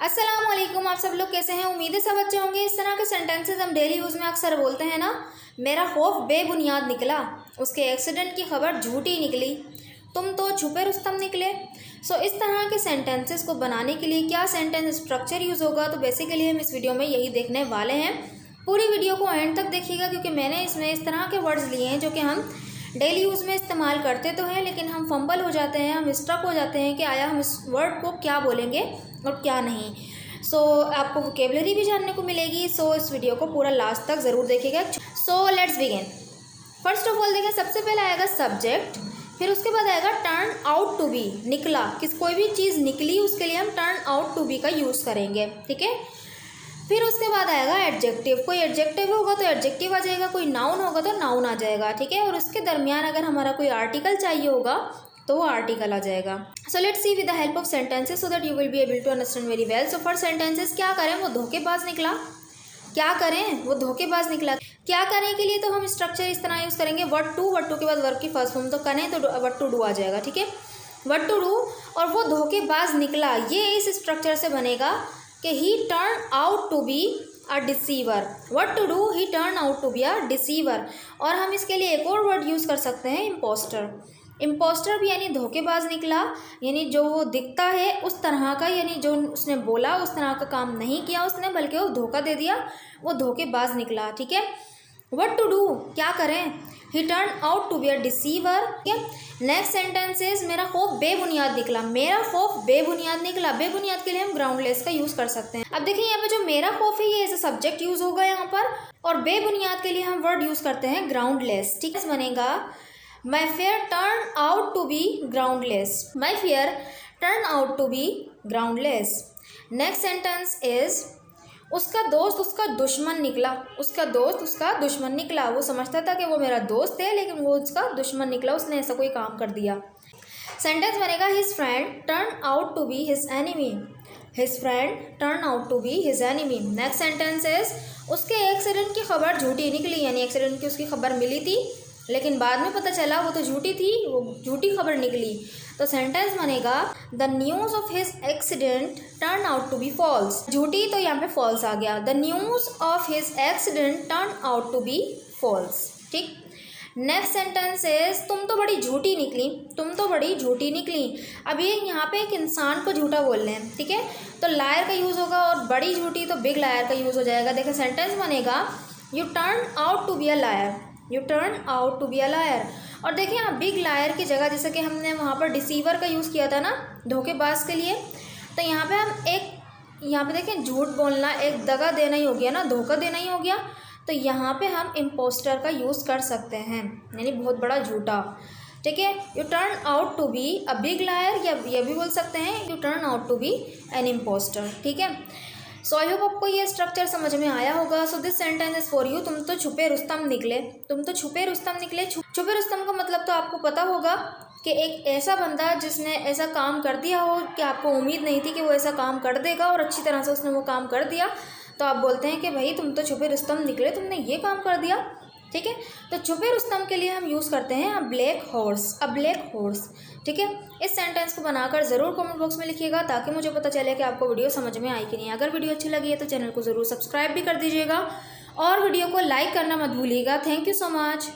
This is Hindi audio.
अस्सलाम वालेकुम। आप सब लोग कैसे हैं? उम्मीद है सब अच्छे होंगे। इस तरह के सेंटेंसेस हम डेली यूज़ में अक्सर बोलते हैं ना। मेरा खौफ बेबुनियाद निकला, उसके एक्सीडेंट की खबर झूठी निकली, तुम तो छुपे रुस्तम निकले। इस तरह के सेंटेंसेस को बनाने के लिए क्या सेंटेंस स्ट्रक्चर यूज़ होगा, तो बेसिकली हम इस वीडियो में यही देखने वाले हैं। पूरी वीडियो को एंड तक देखिएगा, क्योंकि मैंने इसमें इस तरह के वर्ड्स लिए हैं जो कि हम डेली यूज़ में इस्तेमाल करते तो हैं, लेकिन हम फंबल हो जाते हैं, हम स्ट्रक हो जाते हैं कि आया हम इस वर्ड को क्या बोलेंगे और क्या नहीं। आपको वोकेबलरी भी जानने को मिलेगी। इस वीडियो को पूरा लास्ट तक ज़रूर देखिएगा। Let's begin. First of all देखिए, सबसे पहले आएगा सब्जेक्ट, फिर उसके बाद आएगा टर्न आउट टू बी, निकला। कोई भी चीज़ निकली उसके लिए हम टर्न आउट टू बी का यूज़ करेंगे, ठीक है। फिर उसके बाद आएगा एडजेक्टिव, कोई एडजेक्टिव होगा तो एडजेक्टिव आ जाएगा, कोई नाउन होगा तो नाउन आ जाएगा, ठीक है। और उसके दरमियान अगर हमारा कोई आर्टिकल चाहिए होगा तो वो आर्टिकल आ जाएगा। Let's see with the help of sentences so that you will be able to understand very well. First sentences, क्या करें वो धोखेबाज निकला, क्या करें वो धोखेबाज निकला। क्या करें के लिए तो हम स्ट्रक्चर इस तरह यूज़ करेंगे, व्हाट टू के बाद वर्ब की फर्स्ट फॉर्म, तो करें तो व्हाट टू डू आ जाएगा, ठीक है। व्हाट टू डू और वो धोखेबाज निकला, ये इस स्ट्रक्चर से बनेगा कि he turn out to be a deceiver. What to do, he turn out to be a deceiver. और हम इसके लिए एक और वर्ड यूज़ कर सकते हैं, इम्पोस्टर। इम्पोस्टर भी यानी धोखेबाज निकला, यानी जो वो दिखता है उस तरह का, यानी जो उसने बोला उस तरह का काम नहीं किया उसने, बल्कि वो धोखा दे दिया, वो धोखेबाज निकला, ठीक है। व्हाट टू डू, क्या करें, he turn out to be a deceiver, ठीक है। नेक्स्ट सेंटेंस इज, मेरा खौफ बेबुनियाद निकला, मेरा खौफ बेबुनियाद निकला। बेबुनियाद के लिए हम ग्राउंडलेस का यूज़ कर सकते हैं। अब देखिए यहाँ पे जो मेरा खौफ है ये एज अ सब्जेक्ट यूज़ होगा यहाँ पर, और बेबुनियाद के लिए हम वर्ड यूज़ करते हैं ग्राउंडलेस, ठीक है। बनेगा my fair turn out to be groundless, my fair turn out to be groundless. Next sentence is, उसका दोस्त उसका दुश्मन निकला, उसका दोस्त उसका दुश्मन निकला। वो समझता था कि वो मेरा दोस्त है, लेकिन वो उसका दुश्मन निकला, उसने ऐसा कोई काम कर दिया। सेंटेंस बनेगा his friend turn out to be his enemy, his friend turn out to be his enemy. Next sentence is, उसके एक्सीडेंट की खबर झूठी निकली, यानी एक्सीडेंट की उसकी खबर मिली थी लेकिन बाद में पता चला वो तो झूठी थी, वो झूठी खबर निकली। तो सेंटेंस बनेगा the news of his accident turn out to be false. झूठी तो यहाँ पे फॉल्स आ गया, the news of his accident turn out to be false, ठीक। नेक्स्ट सेंटेंस इज, तुम तो बड़ी झूठी निकली, तुम तो बड़ी झूठी निकली। अब ये यहाँ पे एक इंसान को झूठा बोल रहे हैं, ठीक है, तो लायर का यूज़ होगा, और बड़ी झूठी तो बिग लायर का यूज़ हो जाएगा। देखिए सेंटेंस बनेगा you turn out to be a liar, you turn out to be a liar. और देखिए यहाँ बिग लायर की जगह, जैसे कि हमने वहाँ पर डिसीवर का यूज़ किया था ना धोखेबाज के लिए, तो यहाँ पे हम एक, यहाँ पे देखें झूठ बोलना एक दगा देना ही हो गया ना, धोखा देना ही हो गया। तो यहाँ पे हम इम्पोस्टर का यूज़ कर सकते हैं, यानी बहुत बड़ा झूठा, ठीक है। You turn out to be a big liar, या ये भी बोल सकते हैं you turn out to be an impostor, ठीक है। आई होप आपको ये स्ट्रक्चर समझ में आया होगा। This sentence is for you, तुम तो छुपे रुस्तम निकले, तुम तो छुपे रुस्तम निकले। छुपे रुस्तम का मतलब तो आपको पता होगा कि एक ऐसा बंदा जिसने ऐसा काम कर दिया हो कि आपको उम्मीद नहीं थी कि वो ऐसा काम कर देगा, और अच्छी तरह से उसने वो काम कर दिया, तो आप बोलते हैं कि भाई तुम तो छुपे रुस्तम निकले, तुमने ये काम कर दिया, ठीक है। तो छुपे रुस्तम के लिए हम यूज़ करते हैं अ ब्लैक हॉर्स, अ ब्लैक हॉर्स, ठीक है। इस सेंटेंस को बनाकर ज़रूर कमेंट बॉक्स में लिखिएगा, ताकि मुझे पता चले कि आपको वीडियो समझ में आई कि नहीं। अगर वीडियो अच्छी लगी है तो चैनल को ज़रूर सब्सक्राइब भी कर दीजिएगा, और वीडियो को लाइक करना मत भूलिएगा। Thank you so much.